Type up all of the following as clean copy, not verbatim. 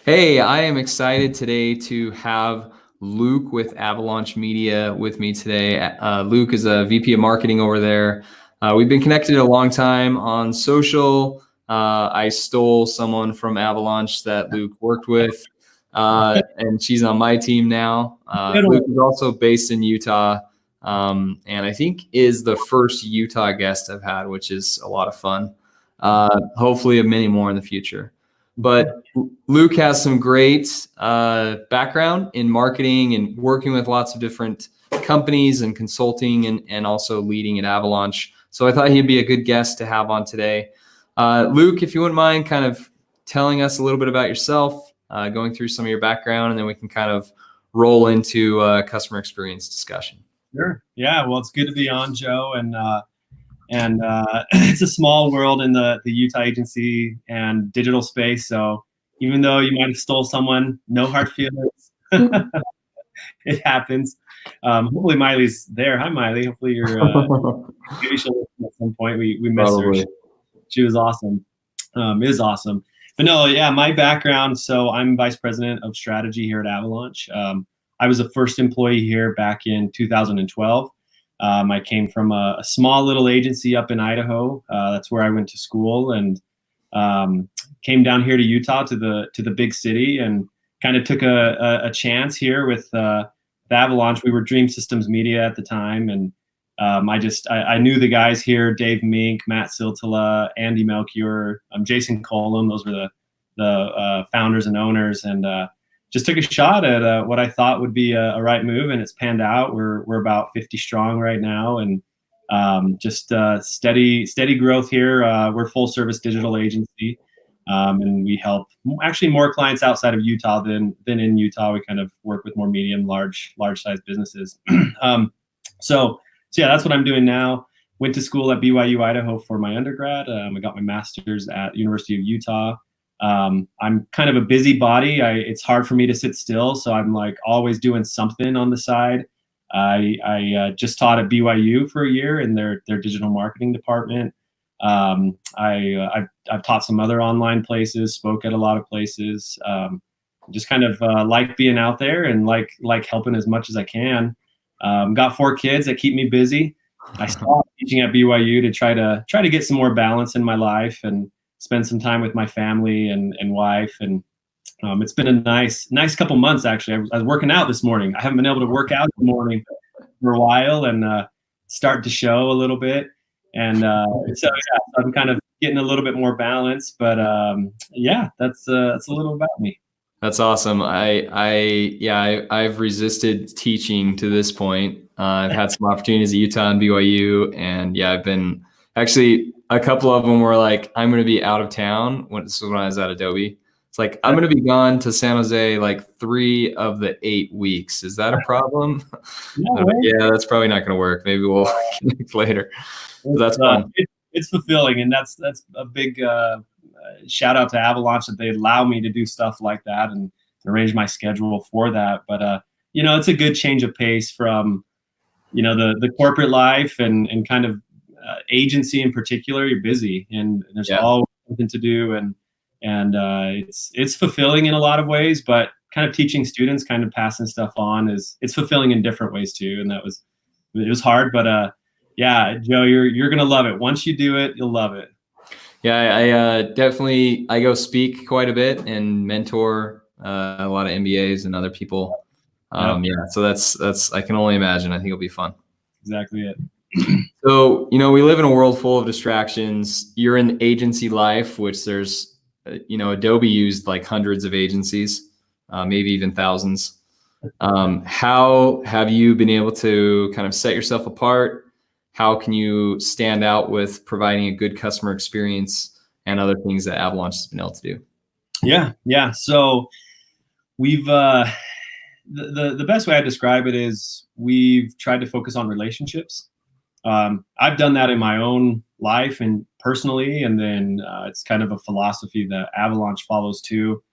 Hey, I am excited today to have Luke with Avalaunche Media with me today. Luke is a VP of marketing over there. We've been connected a long time on social. I stole someone from Avalaunche that Luke worked with, and she's on my team now. Good Luke one. is also based in Utah, and I think is the first Utah guest I've had, which is a lot of fun. Hopefully, many more in the future. But Luke has some great background in marketing and working with lots of different companies and consulting and also leading at Avalaunche. So I thought he'd be a good guest to have on today. Luke, if you wouldn't mind kind of telling us a little bit about yourself, going through some of your background, and then we can kind of roll into a customer experience discussion. Sure. Yeah. Well, it's good to be on, Joe, and it's a small world in the Utah agency and digital space. So even though you might have stole someone, no hard feelings. It happens. Hopefully Miley's there. Hi, Miley. Hopefully you're. Maybe she'll listen at some point. We miss her. Probably. She was awesome. Is awesome. But no, yeah, my background. So I'm vice president of strategy here at Avalaunche. I was the first employee here back in 2012. I came from a small little agency up in Idaho. That's where I went to school, and came down here to Utah to the big city, and kind of took a chance here with Avalaunche. We were Dream Systems Media at the time, and I knew the guys here: Dave Mink, Matt Siltala, Andy Melchior, Jason Colum. Those were the founders and owners, and just took a shot at what I thought would be a right move, and it's panned out. We're about 50 strong right now, and just steady growth here. We're full service digital agency, and we help actually more clients outside of Utah than in Utah. We kind of work with more medium, large size businesses. So yeah, that's what I'm doing now. Went to school at BYU Idaho for my undergrad. I got my master's at University of Utah. I'm kind of a busybody. It's hard for me to sit still, so I'm like always doing something on the side. I just taught at BYU for a year in their digital marketing department. I've taught some other online places, spoke at a lot of places. Just kind of like being out there and like helping as much as I can. Got 4 kids that keep me busy. I stopped teaching at BYU to try to get some more balance in my life and spend some time with my family and wife. And it's been a nice couple months, actually. I was working out this morning. I haven't been able to work out in the morning for a while, and start to show a little bit. And so yeah, I'm kind of getting a little bit more balance. But yeah, that's a little about me. That's awesome. I've resisted teaching to this point. I've had some opportunities at Utah and BYU, and yeah, I've been actually a couple of them were like, I'm going to be out of town. This was when I was at Adobe. It's like, I'm going to be gone to San Jose like 3 of the 8 weeks. Is that a problem? No, yeah, that's probably not going to work. Maybe we'll connect later. But that's fun. It's fulfilling, and that's a big shout out to Avalaunche that they allow me to do stuff like that and arrange my schedule for that. But it's a good change of pace from the corporate life and kind of agency in particular. You're busy, and there's always something to do, and it's fulfilling in a lot of ways. But kind of teaching students, kind of passing stuff on, it's fulfilling in different ways too. And it was hard, but yeah, Joe, you're gonna love it. Once you do it, you'll love it. Yeah, I definitely go speak quite a bit and mentor a lot of MBAs and other people. Yeah, so that's I can only imagine. I think it'll be fun. Exactly it. So, we live in a world full of distractions. You're in agency life, which there's, Adobe used like hundreds of agencies, maybe even thousands. How have you been able to kind of set yourself apart? How can you stand out with providing a good customer experience and other things that Avalaunche has been able to do? Yeah. So we've the best way I describe it is we've tried to focus on relationships. I've done that in my own life and personally, and then it's kind of a philosophy that Avalaunche follows too.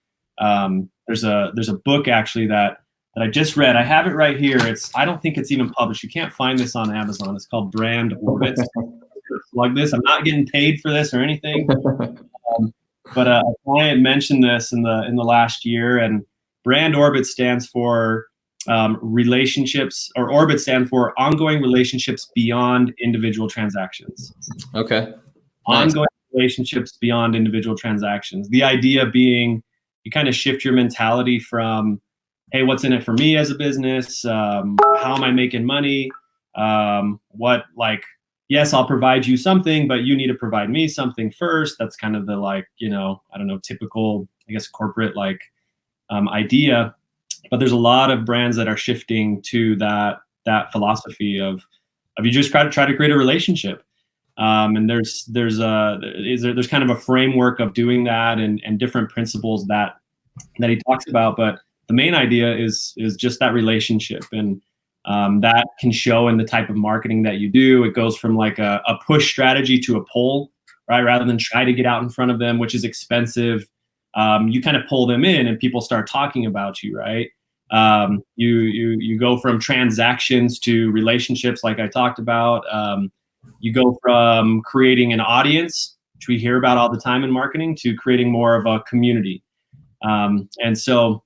There's a book actually that I just read. I have it right here. I don't think it's even published. You can't find this on Amazon. It's called Brand Orbits. Plug this. I'm not getting paid for this or anything. but a client mentioned this in the last year, and brand orbit stands for relationships, or orbit stand for ongoing relationships beyond individual transactions. Okay. Nice. Ongoing relationships beyond individual transactions. The idea being you kind of shift your mentality from, hey, what's in it for me as a business? How am I making money? Yes, I'll provide you something, but you need to provide me something first. That's kind of the typical, I guess, corporate idea. But there's a lot of brands that are shifting to that philosophy of you just try to create a relationship. And there's kind of a framework of doing that and different principles that he talks about. But the main idea is just that relationship, and that can show in the type of marketing that you do. It goes from like a push strategy to a pull, right? Rather than try to get out in front of them, which is expensive. You kind of pull them in and people start talking about you, right? You go from transactions to relationships, like I talked about. You go from creating an audience, which we hear about all the time in marketing, to creating more of a community. And so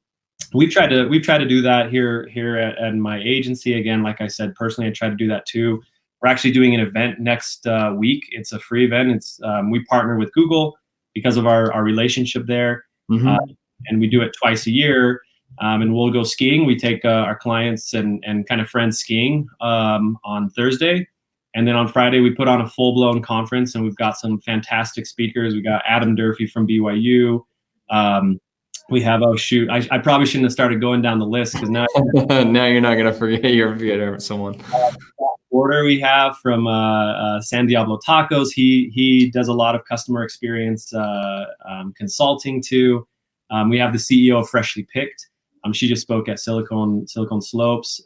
we've tried to do that here at my agency. Again, like I said, personally, I try to do that too. We're actually doing an event next week. It's a free event. It's we partner with Google because of our relationship there. Mm-hmm. And we do it twice a year. And we'll go skiing. We take our clients and kind of friends skiing on Thursday. And then on Friday, we put on a full-blown conference, and we've got some fantastic speakers. We got Adam Durfee from BYU. We have, I probably shouldn't have started going down the list, because now now you're not going to forget someone. Order we have from San Diablo Tacos. He does a lot of customer experience consulting too. We have the CEO of Freshly Picked. She just spoke at Silicon Slopes.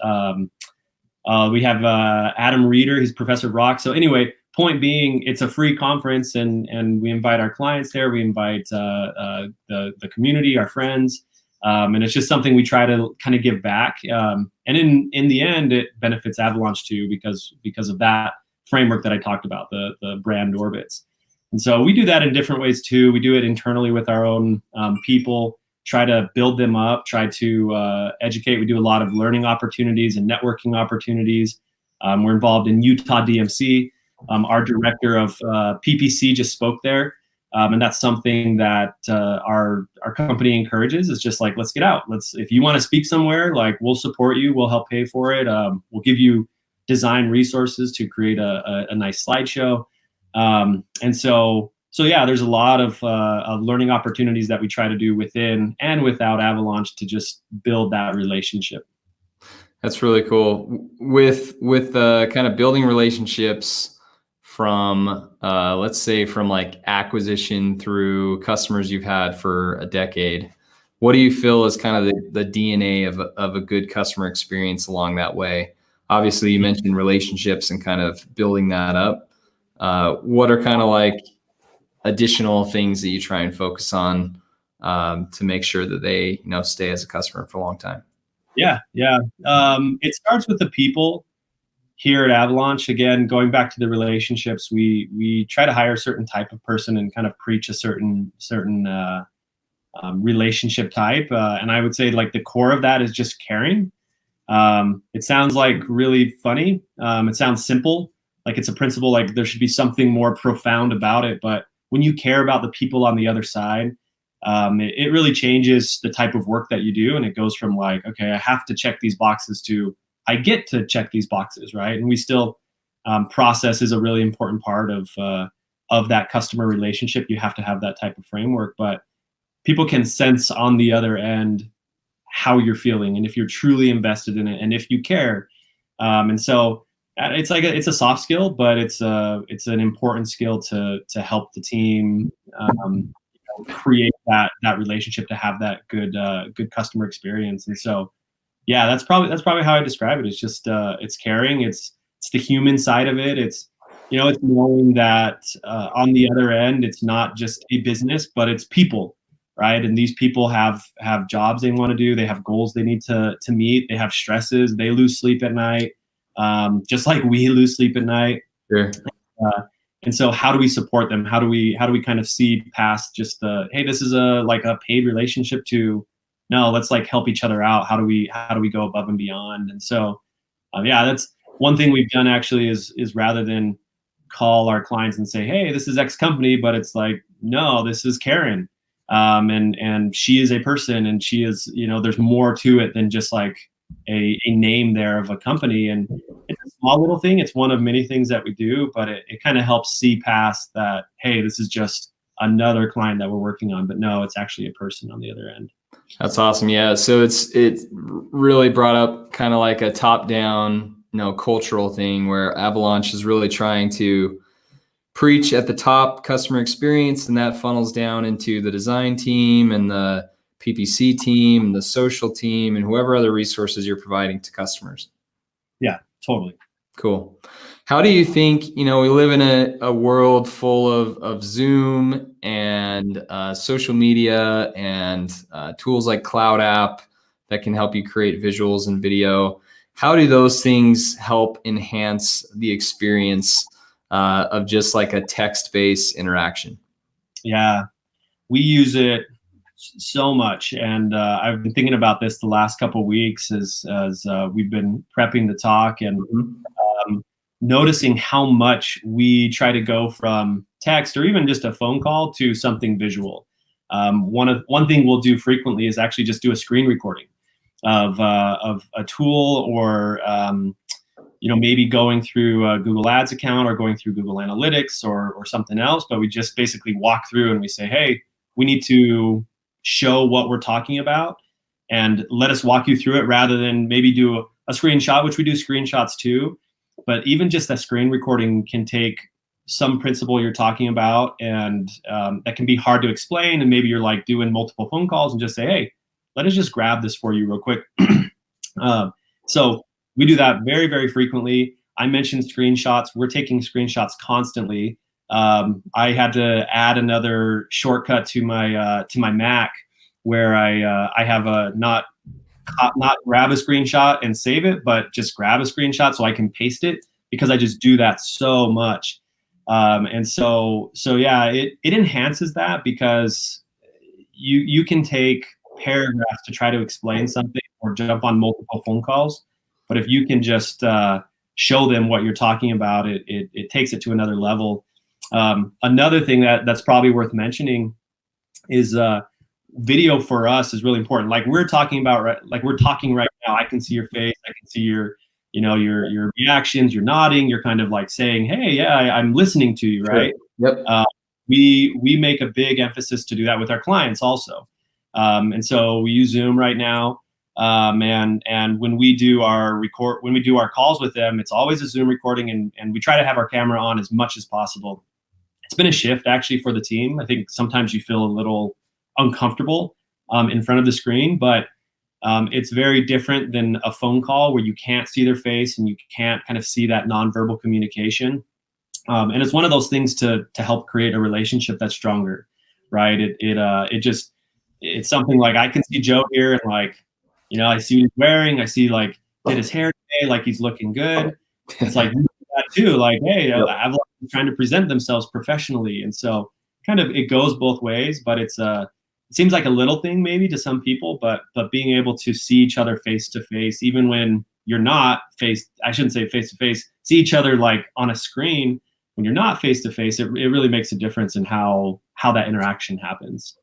We have Adam Reeder. He's Professor of Rock. So anyway, point being, it's a free conference, and we invite our clients there. We invite the community, our friends, and it's just something we try to kind of give back. And in the end, it benefits Avalaunche too, because of that framework that I talked about, the brand orbits. And so we do that in different ways too. We do it internally with our own people. Try to build them up, try to educate. We do a lot of learning opportunities and networking opportunities. We're involved in Utah DMC. Our director of PPC just spoke there. And that's something that our company encourages, is just like, let's get out. If you want to speak somewhere, we'll support you. We'll help pay for it. We'll give you design resources to create a nice slideshow. And so yeah, there's a lot of learning opportunities that we try to do within and without Avalaunche to just build that relationship. That's really cool. With kind of building relationships from, let's say, from like acquisition through customers you've had for a decade, what do you feel is kind of the DNA of a good customer experience along that way? Obviously, you mentioned relationships and kind of building that up. What are kind of like additional things that you try and focus on to make sure that they stay as a customer for a long time? Yeah. It starts with the people here at Avalaunche. Again, going back to the relationships, we try to hire a certain type of person and kind of preach a certain relationship type. And I would say like the core of that is just caring. It sounds like really funny. It sounds simple, like it's a principle, like there should be something more profound about it. But when you care about the people on the other side, it really changes the type of work that you do. And it goes from like, okay, I have to check these boxes to I get to check these boxes, right? And we still, process is a really important part of that customer relationship. You have to have that type of framework, but people can sense on the other end how you're feeling and if you're truly invested in it and if you care. And so it's like it's a soft skill, but it's an important skill to help the team create that relationship, to have that good customer experience. And so, yeah, that's probably how I describe it. It's just it's caring. It's the human side of it. It's it's knowing that on the other end, it's not just a business, but it's people, right? And these people have jobs they want to do. They have goals they need to meet. They have stresses. They lose sleep at night, just like we lose sleep at night. Sure. And so how do we support them? How do we kind of see past just the, hey, this is a paid relationship, to no, let's like help each other out. How do we go above and beyond? And so yeah, that's one thing we've done actually, is rather than call our clients and say, hey, this is X company, but it's like, no, this is Karen. And she is a person, and she is, there's more to it than just like a name there of a company. And it's a small little thing. It's one of many things that we do, but it kind of helps see past that, hey, this is just another client that we're working on, but no, it's actually a person on the other end. That's awesome. Yeah. So it really brought up kind of like a top down, cultural thing where Avalaunche is really trying to preach at the top customer experience, and that funnels down into the design team and the PPC team and the social team and whoever other resources you're providing to customers. Yeah, totally. Cool. How do you think, we live in a world full of Zoom and social media and tools like Cloud App that can help you create visuals and video. How do those things help enhance the experience of just like a text-based interaction? Yeah, we use it so much, and I've been thinking about this the last couple of weeks as we've been prepping the talk, and noticing how much we try to go from text or even just a phone call to something visual. One thing we'll do frequently is actually just do a screen recording of a tool, or maybe going through a Google Ads account or going through Google Analytics or something else. But we just basically walk through and we say, hey, we need to show what we're talking about, and let us walk you through it, rather than maybe do a screenshot, which we do screenshots too. But even just a screen recording can take some principle you're talking about, and that can be hard to explain. And maybe you're like doing multiple phone calls and just say, hey, let us just grab this for you real quick. So we do that very, very frequently. I mentioned screenshots. We're taking screenshots constantly. I had to add another shortcut to my Mac, where I have a not grab a screenshot and save it, but just grab a screenshot so I can paste it, because I just do that so much. And so yeah, it enhances that, because you can take paragraphs to try to explain something or jump on multiple phone calls. But if you can just show them what you're talking about, it takes it to another level. Another thing that's probably worth mentioning is video for us is really important. Like we're talking about, like we're talking right now, I can see your face, I can see your reactions, you're nodding, you're kind of like saying, hey, yeah, I'm listening to you, right? Sure. Yep. We make a big emphasis to do that with our clients also. And so we use Zoom right now. And when we do our calls with them, it's always a Zoom recording, and we try to have our camera on as much as possible. It's been a shift actually for the team. I think sometimes you feel a little uncomfortable in front of the screen, but it's very different than a phone call where you can't see their face and you can't kind of see that nonverbal communication. And it's one of those things to help create a relationship that's stronger, right? It's something like I can see Joe here, and like, I see what he's wearing. I see like did his hair today, like he's looking good. It's like that too, like, hey, Avalaunche is trying to present themselves professionally, and so kind of it goes both ways. But it seems like a little thing maybe to some people, but being able to see each other face to face, even when you're not I shouldn't say face to face, see each other like on a screen when you're not face to face, it really makes a difference in how that interaction happens.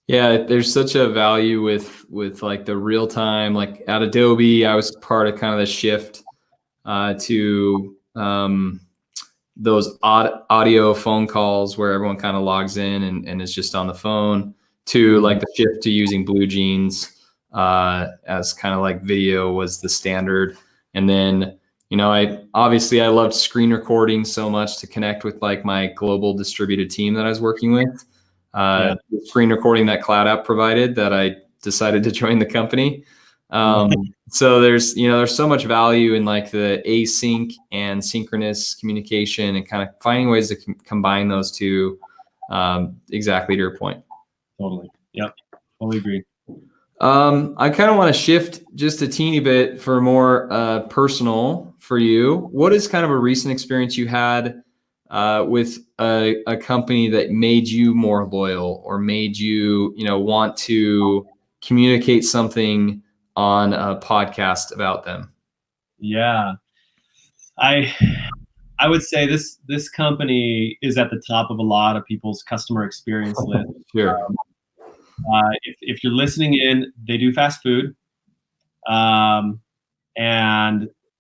Yeah, there's such a value with like the real time. Like at Adobe, I was part of kind of the shift to those audio phone calls where everyone kind of logs in and is just on the phone, to like the shift to using Blue Jeans as kind of like video was the standard. And then, I loved screen recording so much to connect with like my global distributed team that I was working with. Screen recording that Cloud App provided, that I decided to join the company. So there's so much value in like the async and synchronous communication, and kind of finding ways to combine those two, exactly to your point. Totally. Yep. Totally agree. I kind of want to shift just a teeny bit for more personal for you. What is kind of a recent experience you had with a company that made you more loyal or made you, want to communicate something on a podcast about them? Yeah, I would say this company is at the top of a lot of people's customer experience list. Sure. If you're listening in, they do fast food, and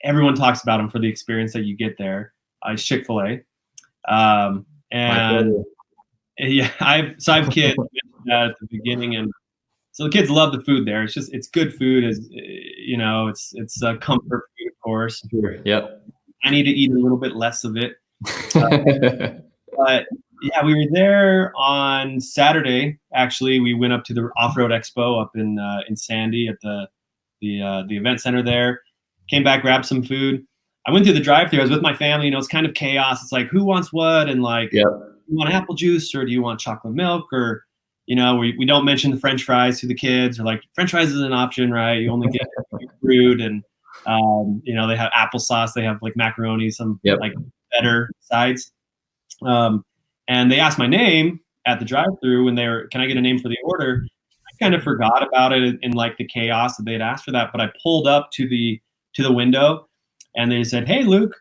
everyone talks about them for the experience that you get there. It's Chick-fil-A, and yeah, I have kids at the beginning, and so the kids love the food there. It's good food, it's comfort food, of course. Sure. Yep. I need to eat a little bit less of it. But yeah, we were there on Saturday. Actually, we went up to the Off-Road Expo up in Sandy at the event center there. Came back, grabbed some food. I went through the drive-thru. I was with my family. It's kind of chaos. It's like, who wants what? And like, yep. You want apple juice or do you want chocolate milk? Or, we don't mention the French fries to the kids, or like French fries is an option, right? You only get fruit, and they have applesauce. They have like macaroni, some like better sides. And they asked my name at the drive-thru when can I get a name for the order? I kind of forgot about it in like the chaos that they had asked for that, but I pulled up to the window and they said, "Hey, Luke,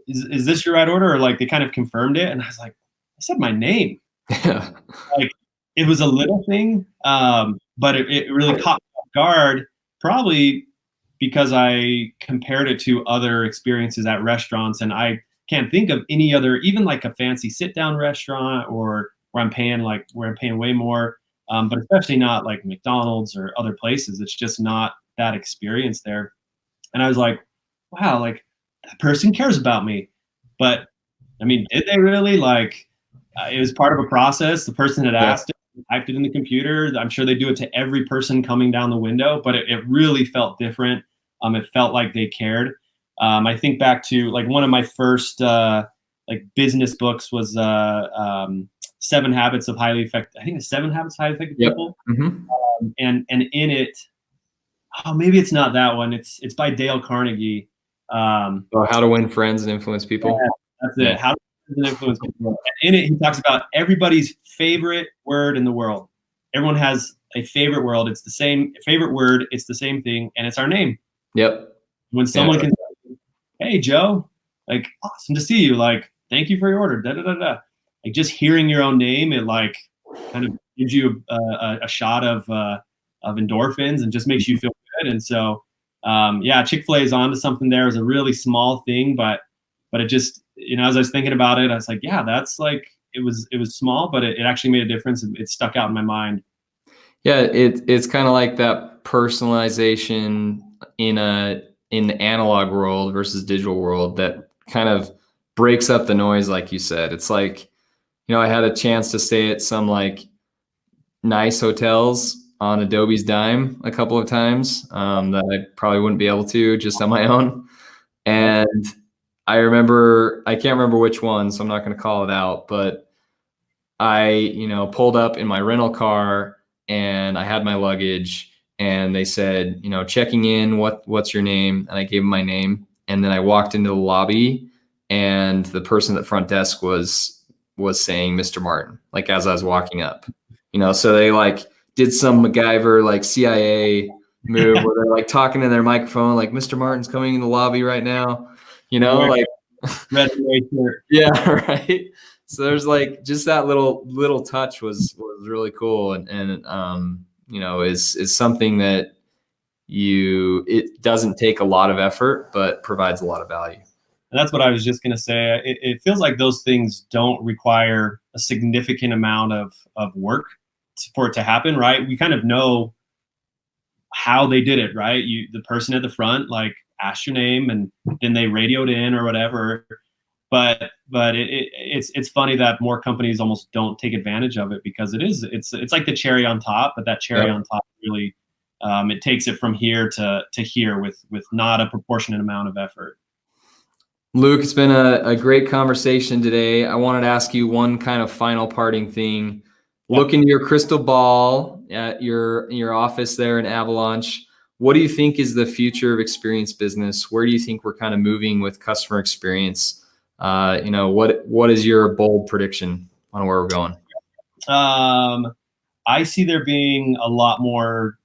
is this your right order?" Or like they kind of confirmed it. And I was like, I said my name. Like it was a little thing, but it really caught me off guard, probably because I compared it to other experiences at restaurants, and I can't think of any other, even like a fancy sit-down restaurant or where I'm paying way more, but especially not like McDonald's or other places. It's just not that experience there. And I was like, wow, like that person cares about me. But I mean, did they really? Like, it was part of a process. The person had asked it, typed it in the computer. I'm sure they do it to every person coming down the window, but it really felt different. It felt like they cared. I think back to like one of my first like business books was 7 Habits of Highly Effective. I think it's 7 Habits of Highly Effective People. Mm-hmm. And in it, maybe it's not that one. It's by Dale Carnegie. How to Win Friends and Influence People. Yeah, that's it. How to Win Friends and Influence People. And in it, he talks about everybody's favorite word in the world. Everyone has a favorite word. It's the same favorite word. It's the same thing, and it's our name. Yep. When someone can say, "Hey, Joe, like awesome to see you. Like, thank you for your order." Da da da da. Like just hearing your own name, it like kind of gives you a shot of endorphins and just makes you feel good. And so, Chick-fil-A is onto something there. It's a really small thing, but it just, as I was thinking about it, I was like, yeah, that's like, it was small, but it actually made a difference. It stuck out in my mind. Yeah. It's kind of like that personalization in the analog world versus digital world that kind of breaks up the noise. Like you said, it's like, I had a chance to stay at some like nice hotels on Adobe's dime a couple of times that I probably wouldn't be able to just on my own. And I can't remember which one, so I'm not going to call it out, but I, pulled up in my rental car and I had my luggage and they said, checking in, what's your name? And I gave them my name. And then I walked into the lobby and the person at the front desk was saying Mr. Martin, like as I was walking up, so they like did some MacGyver like CIA move where they're like talking in their microphone, like Mr. Martin's coming in the lobby right now, like red shirt. Yeah, right. So there's like just that little touch was really cool, and is something that it doesn't take a lot of effort, but provides a lot of value. And that's what I was just going to say. It feels like those things don't require a significant amount of work for it to happen, right? We kind of know how they did it, right? The person at the front like asked your name and then they radioed in or whatever. But it's funny that more companies almost don't take advantage of it because it's like the cherry on top, but that cherry on top really it takes it from here to here with not a proportionate amount of effort. Luke, it's been a great conversation today. I wanted to ask you one kind of final parting thing. Look into your crystal ball at your office there in Avalaunche. What do you think is the future of experience business? Where do you think we're kind of moving with customer experience? What is your bold prediction on where we're going? I see there being a lot more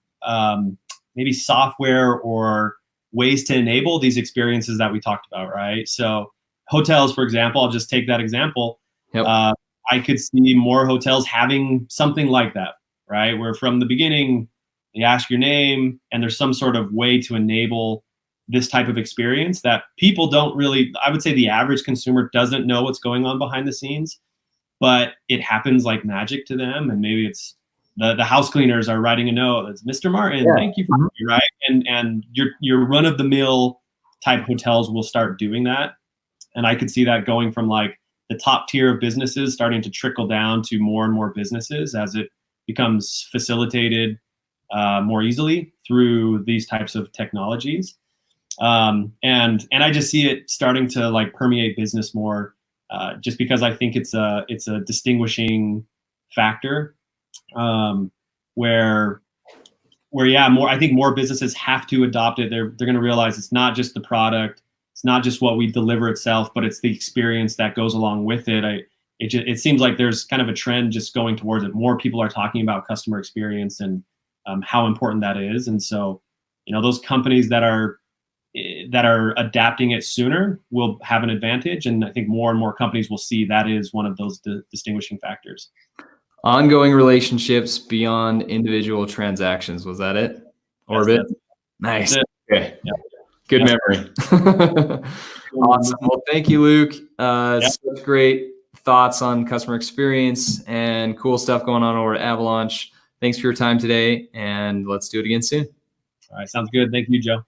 maybe software or ways to enable these experiences that we talked about, right? So hotels, for example, I'll just take that example. Yep. I could see more hotels having something like that, right? Where from the beginning, they ask your name and there's some sort of way to enable this type of experience that people don't really, I would say the average consumer doesn't know what's going on behind the scenes, but it happens like magic to them. And maybe it's the house cleaners are writing a note. It's Mr. Martin, thank you for right. And your run of the mill type hotels will start doing that. And I could see that going from like the top tier of businesses starting to trickle down to more and more businesses as it becomes facilitated more easily through these types of technologies. And I just see it starting to like permeate business more, just because I think it's a distinguishing factor, where I think more businesses have to adopt it. They're going to realize it's not just the product, it's not just what we deliver itself, but it's the experience that goes along with it. It seems like there's kind of a trend just going towards it. More people are talking about customer experience and how important that is. And so, those companies that are adapting it sooner will have an advantage. And I think more and more companies will see that is one of those distinguishing factors. Ongoing relationships beyond individual transactions. Was that it? Orbit? Nice. Okay. Yep. Good memory. Awesome. Well, thank you, Luke. Such great thoughts on customer experience and cool stuff going on over at Avalaunche. Thanks for your time today, and let's do it again soon. All right. Sounds good. Thank you, Joe.